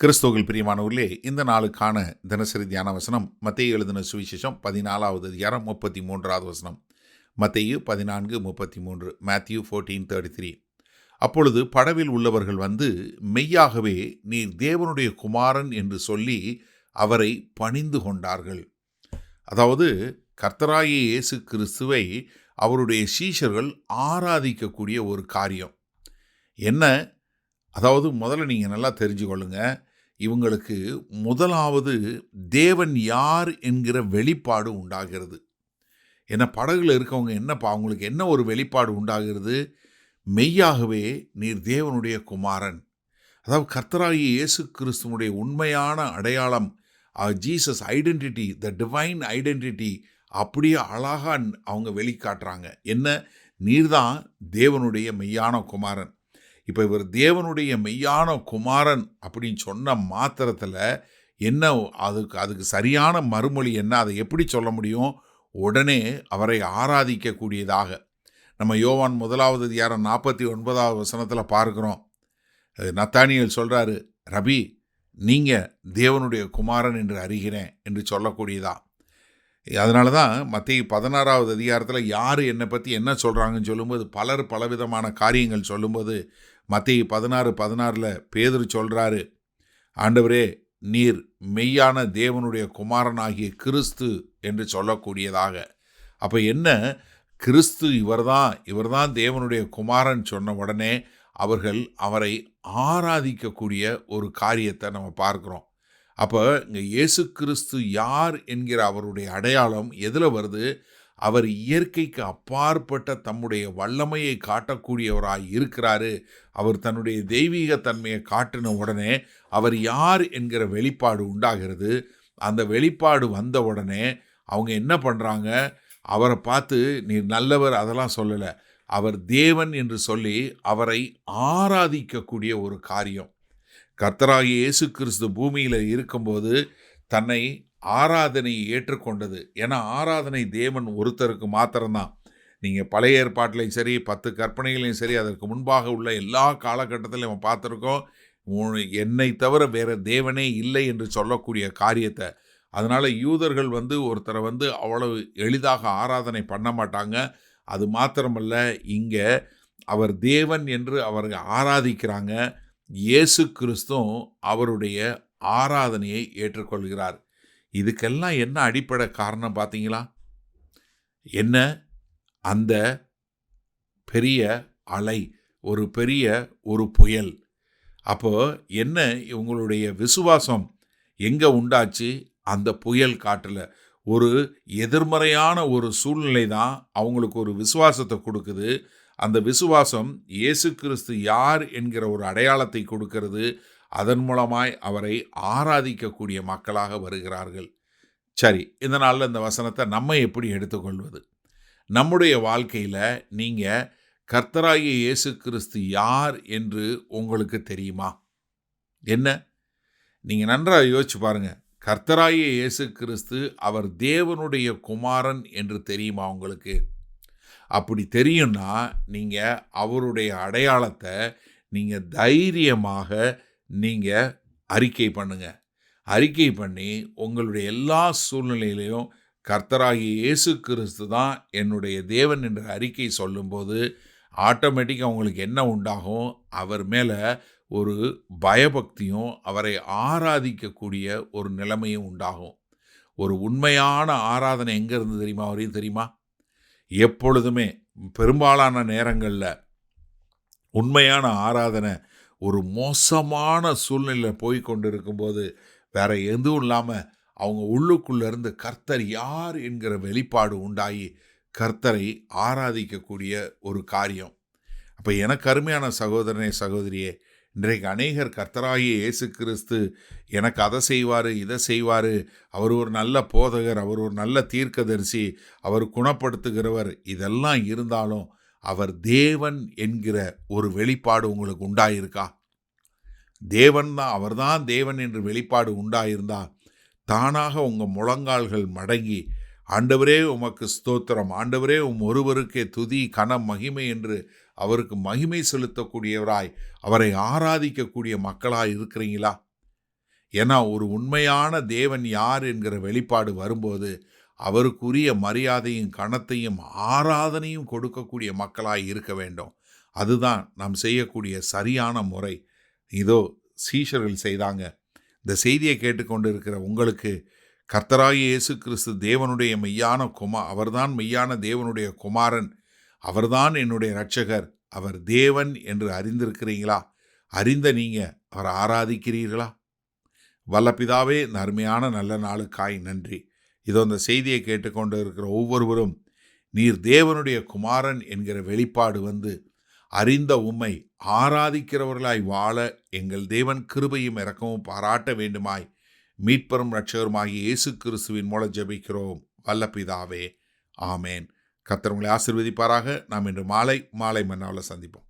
கிறிஸ்துவில் பிரியமானவர்களே, இந்த நாளுக்கான தினசரி தியான வசனம் மத்தேயு எழுதின சுவிசேஷம் 14வது அதிகாரம் 33வது வசனம். மத்தேயு 14:33, மேத்யூ 14:33. அப்பொழுது படவில் உள்ளவர்கள் வந்து, மெய்யாகவே நீர் தேவனுடைய குமாரன் என்று சொல்லி அவரை பணிந்து கொண்டார்கள். அதாவது கர்த்தராகிய இயேசு கிறிஸ்துவை அவருடைய சீஷர்கள் ஆராதிக்கக்கூடிய ஒரு காரியம் என்ன? அதாவது முதல்ல நீங்கள் நல்லா தெரிஞ்சுக்கொள்ளுங்க, இவங்களுக்கு முதலாவது தேவன் யார் என்கிற வெளிப்பாடு உண்டாகிறது. ஏன்னா படகுல இருக்கவங்க என்னப்பா, அவங்களுக்கு என்ன ஒரு வெளிப்பாடு உண்டாகிறது? மெய்யாகவே நீர் தேவனுடைய குமாரன். அதாவது கர்த்தராகிய இயேசு கிறிஸ்துவனுடைய உண்மையான அடையாளம், Jesus identity, the divine identity அப்படியே அழகாக அவங்க வெளிக்காட்டுறாங்க. என்ன? நீர்தான் தேவனுடைய மெய்யான குமாரன். இப்போ இவர் தேவனுடைய மெய்யான குமாரன் அப்படின்னு சொன்ன மாத்திரத்தில் என்ன, அதுக்கு சரியான மறுமொழி என்ன? அதை எப்படி சொல்ல முடியும்? உடனே அவரை ஆராதிக்கக்கூடியதாக நம்ம யோவான் 1வது அதிகாரம் 49வது வசனத்தில் பார்க்குறோம். நத்தானியேல் சொல்கிறாரு, ரபி, நீங்கள் தேவனுடைய குமாரன் என்று அறிகிறேன் என்று சொல்லக்கூடியதா. அதனால தான் மத்தேயு 16வது அதிகாரத்தில் யார் என்னை பற்றி என்ன சொல்கிறாங்கன்னு சொல்லும்போது, பலர் பலவிதமான காரியங்கள் சொல்லும்போது, மத்தேயு 16:16 பேதுரு சொல்கிறாரு, ஆண்டவரே, நீர் மெய்யான தேவனுடைய குமாரனாகிய கிறிஸ்து என்று சொல்லக்கூடியதாக. அப்போ என்ன? கிறிஸ்து இவர்தான் தேவனுடைய குமாரன் சொன்ன உடனே அவர்கள் அவரை ஆராதிக்கக்கூடிய ஒரு காரியத்தை நம்ம பார்க்குறோம். அப்போ இங்கே இயேசு கிறிஸ்து யார் என்கிற அவருடைய அடையாளம் எதில் வருது? அவர் இயற்கைக்கு அப்பாற்பட்ட தம்முடைய வல்லமையை காட்டக்கூடியவராய் இருக்கிறாரு. அவர் தன்னுடைய தெய்வீக தன்மையை காட்டின உடனே அவர் யார் என்கிற வெளிப்பாடு உண்டாகிறது. அந்த வெளிப்பாடு வந்த உடனே அவங்க என்ன பண்ணுறாங்க? அவரை பார்த்து நீர் நல்லவர் அதெல்லாம் சொல்லலை, அவர் தேவன் என்று சொல்லி அவரை ஆராதிக்கக்கூடிய ஒரு காரியம். கர்த்தராகிய இயேசு கிறிஸ்து பூமியில் இருக்கும்போது தன்னை ஆராதனையை ஏற்றுக்கொண்டது. ஏன்னா ஆராதனை தேவன் ஒருத்தருக்கு மாத்திரம்தான். நீங்கள் பழைய ஏற்பாட்டிலையும் சரி, 10 கற்பனைகளையும் சரி, அதற்கு முன்பாக உள்ள எல்லா காலகட்டத்திலையும் நம்ம பார்த்துருக்கோம், என்னை தவிர வேறு தேவனே இல்லை என்று சொல்லக்கூடிய காரியத்தை. அதனால் யூதர்கள் ஒருத்தரை அவ்வளவு எளிதாக ஆராதனை பண்ண மாட்டாங்க. அது மாத்திரமல்ல, இங்கே அவர் தேவன் என்று அவரை ஆராதிக்கிறாங்க. இயேசு கிறிஸ்துவும் அவருடைய ஆராதனையை ஏற்றுக்கொள்கிறார். இதுக்கெல்லாம் என்ன அடிப்படை காரணம் பார்த்தீங்களா? என்ன? அந்த பெரிய அலை, ஒரு பெரிய ஒரு புயல். அப்போ என்ன? இவங்களுடைய விசுவாசம் எங்கே உண்டாச்சு? அந்த புயல் காட்டில். ஒரு எதிர்மறையான ஒரு சூழ்நிலை தான் அவங்களுக்கு ஒரு விசுவாசத்தை கொடுக்குது. அந்த விசுவாசம் இயேசு கிறிஸ்து யார் என்கிற ஒரு அடையாளத்தை கொடுக்கிறது. அதன் மூலமாய் அவரை ஆராதிக்கக்கூடிய மக்களாக வருகிறார்கள். சரி, இந்த நாளில் இந்த வசனத்தை நம்ம எப்படி எடுத்துக்கொள்வது? நம்முடைய வாழ்க்கையில் நீங்கள் கர்த்தராகிய இயேசு கிறிஸ்து யார் என்று உங்களுக்கு தெரியுமா? என்ன? நீங்கள் நன்றாக யோசிச்சு பாருங்கள். கர்த்தராகிய இயேசு கிறிஸ்து அவர் தேவனுடைய குமாரன் என்று தெரியுமா உங்களுக்கு? அப்படி தெரியும்னா நீங்கள் அவருடைய அடையாளத்தை நீங்கள் தைரியமாக நீங்கள் அறிக்கை பண்ணுங்க. அறிக்கை பண்ணி உங்களுடைய எல்லா சூழ்நிலையிலையும் கர்த்தராகிய இயேசு கிறிஸ்து தான் என்னுடைய தேவன் என்ற அறிக்கை சொல்லும்போது ஆட்டோமேட்டிக்காக உங்களுக்கு என்ன உண்டாகும்? அவர் மேலே ஒரு பயபக்தியும் அவரை ஆராதிக்கக்கூடிய ஒரு நிலைமையும் உண்டாகும். ஒரு உண்மையான ஆராதனை எங்கே இருந்து தெரியுமா? வரையும் தெரியுமா? எப்பொழுதுமே பெரும்பாலான நேரங்களில் உண்மையான ஆராதனை ஒரு மோசமான சூழ்நிலையில் போய் கொண்டு இருக்கும்போது வேற எதுவும் இல்லாமல் அவங்க உள்ளுக்குள்ளேருந்து கர்த்தர் யார் என்கிற வெளிப்பாடு உண்டாகி கர்த்தரை ஆராதிக்கக்கூடிய ஒரு காரியம். அப்போ எனக்கு அருமையான சகோதரனே, சகோதரியே, இன்றைக்கு அநேகர் கர்த்தராகிய இயேசு கிறிஸ்து எனக்கு அதை செய்வார், இதை செய்வார், அவர் ஒரு நல்ல போதகர், அவர் ஒரு நல்ல தீர்க்கதரிசி, அவர் குணப்படுத்துகிறவர், இதெல்லாம் இருந்தாலும் அவர் தேவன் என்கிற ஒரு வெளிப்பாடு உங்களுக்கு உண்டாயிருக்கா? தேவன் தான், அவர்தான் தேவன் என்று வெளிப்பாடு உண்டாயிருந்தா தானாக உங்கள் முழங்கால்கள் மடங்கி, ஆண்டவரே உமக்கு ஸ்தோத்திரம், ஆண்டவரே ஒருவருக்கே துதி கனம் மகிமை என்று அவருக்கு மகிமை செலுத்தக்கூடியவராய் அவரை ஆராதிக்கக்கூடிய மக்களாய் இருக்கிறீங்களா? ஏன்னா ஒரு உண்மையான தேவன் யார் என்கிற வெளிப்பாடு வரும்போது அவருக்குரிய மரியாதையும் கனத்தையும் ஆராதனையும் கொடுக்கக்கூடிய மக்களாய் இருக்க வேண்டும். அதுதான் நாம் செய்யக்கூடிய சரியான முறை. இதோ சீஷர்கள் செய்தாங்க. இந்த செய்தியை கேட்டுக்கொண்டு இருக்கிற உங்களுக்கு கர்த்தராகிய இயேசு கிறிஸ்து தேவனுடைய மெய்யான அவர்தான் மெய்யான தேவனுடைய குமாரன், அவர்தான் என்னுடைய இரட்சகர், அவர் தேவன் என்று அறிந்திருக்கிறீங்களா? அறிந்த நீங்க அவரை ஆராதிக்கிறீர்களா? வல்ல பிதாவே, இந்த அருமையான நல்ல நாளுக்காய் நன்றி. இதோ இந்த செய்தியை கேட்டுக்கொண்டு இருக்கிற ஒவ்வொருவரும் நீர் தேவனுடைய குமாரன் என்கிற வெளிப்பாடு வந்து அறிந்த உம்மை ஆராதிக்கிறவர்களாய் வாழ எங்கள் தேவன் கிருபையும் இரக்கமும் பாராட்ட வேண்டுமாய் மீட்பரும் இரட்சகருமாகிய இயேசு கிறிஸ்துவின் மூலம் ஜெபிக்கிறோம் வல்ல பிதாவே, ஆமேன். கர்த்தர் உங்களை ஆசீர்வதிப்பாராக. நாம் இன்று மாலை மன்னாவில் சந்திப்போம்.